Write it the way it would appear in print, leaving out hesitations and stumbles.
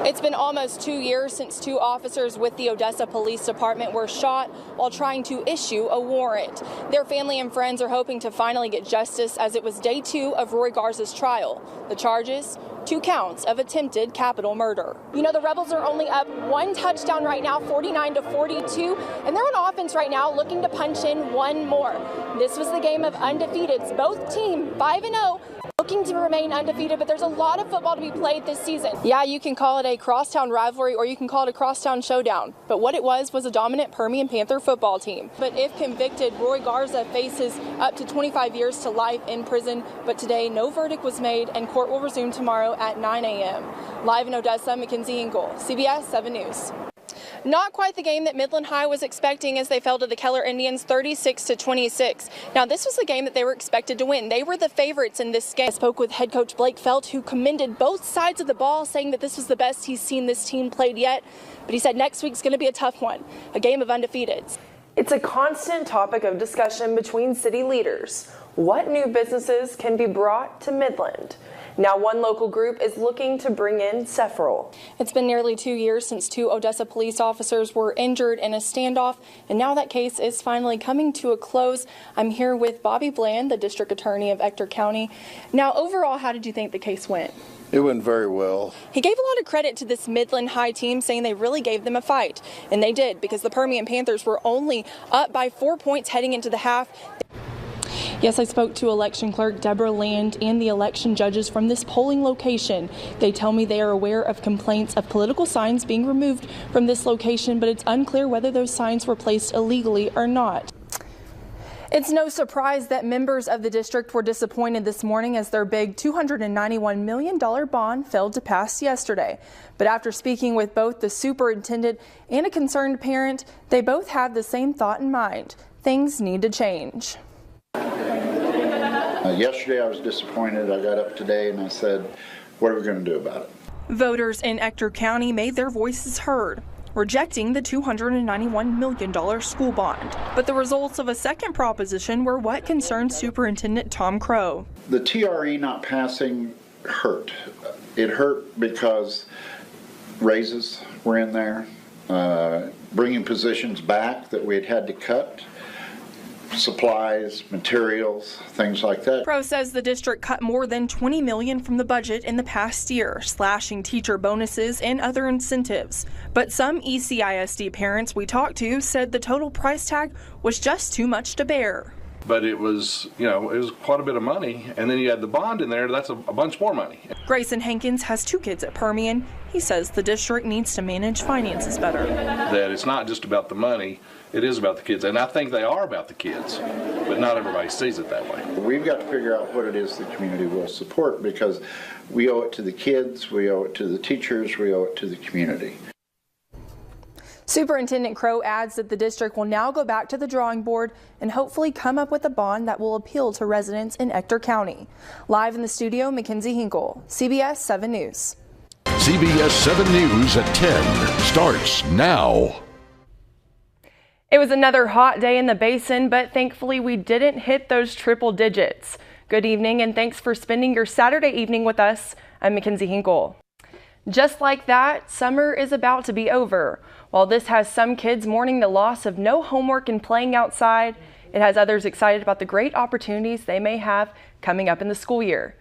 It's been almost 2 years since 2 officers with the Odessa Police Department were shot while trying to issue a warrant. Their family and friends are hoping to finally get justice, as it was day 2 of Roy Garza's trial. The charges? 2 counts of attempted capital murder. You know, the Rebels are only up 1 touchdown right now, 49-42, and they're on offense right now looking to punch in 1 more. This was the game of undefeateds. Both teams 5-0. Looking to remain undefeated, but there's a lot of football to be played this season. Yeah, you can call it a crosstown rivalry or you can call it a crosstown showdown, but what it was a dominant Permian Panther football team. But if convicted, Roy Garza faces up to 25 years to life in prison, but today no verdict was made and court will resume tomorrow at 9 a.m. Live in Odessa, Makensie Hinkle, CBS 7 News. Not quite the game that Midland High was expecting as they fell to the Keller Indians 36-26. Now, this was the game that they were expected to win. They were the favorites in this game. I spoke with head coach Blake Felt, who commended both sides of the ball, saying that this was the best he's seen this team played yet. But he said next week's going to be a tough one, a game of undefeateds. It's a constant topic of discussion between city leaders. What new businesses can be brought to Midland? Now, one local group is looking to bring in several. It's been nearly 2 years since 2 Odessa police officers were injured in a standoff, and now that case is finally coming to a close. I'm here with Bobby Bland, the district attorney of Ector County. Now, overall, how did you think the case went? It went very well. He gave a lot of credit to this Midland High team, saying they really gave them a fight. And they did, because the Permian Panthers were only up by 4 points heading into the half. Yes, I spoke to election clerk Deborah Land and the election judges from this polling location. They tell me they are aware of complaints of political signs being removed from this location, but it's unclear whether those signs were placed illegally or not. It's no surprise that members of the district were disappointed this morning as their big $291 million bond failed to pass yesterday. But after speaking with both the superintendent and a concerned parent, they both have the same thought in mind. Things need to change. Yesterday I was disappointed. I got up today and I said, what are we going to do about it? Voters in Ector County made their voices heard, rejecting the $291 million school bond. But the results of a second proposition were what concerned Superintendent Tom Crow. The TRE not passing hurt. It hurt because raises were in there, bringing positions back that we had to cut. Supplies, materials, things like that. Crow says the district cut more than $20 million from the budget in the past year, slashing teacher bonuses and other incentives. But some ECISD parents we talked to said the total price tag was just too much to bear. But it was, it was quite a bit of money, and then you had the bond in there, that's a bunch more money. Grayson Hankins has 2 kids at Permian. He says the district needs to manage finances better. That it's not just about the money, it is about the kids, and I think they are about the kids, but not everybody sees it that way. We've got to figure out what it is the community will support, because we owe it to the kids, we owe it to the teachers, we owe it to the community. Superintendent Crow adds that the district will now go back to the drawing board and hopefully come up with a bond that will appeal to residents in Ector County. Live in the studio, Makensie Hinkle, CBS 7 News. CBS 7 News at 10 starts now. It was another hot day in the basin, but thankfully we didn't hit those triple digits. Good evening and thanks for spending your Saturday evening with us. I'm Makensie Hinkle. Just like that, summer is about to be over. While this has some kids mourning the loss of no homework and playing outside, it has others excited about the great opportunities they may have coming up in the school year.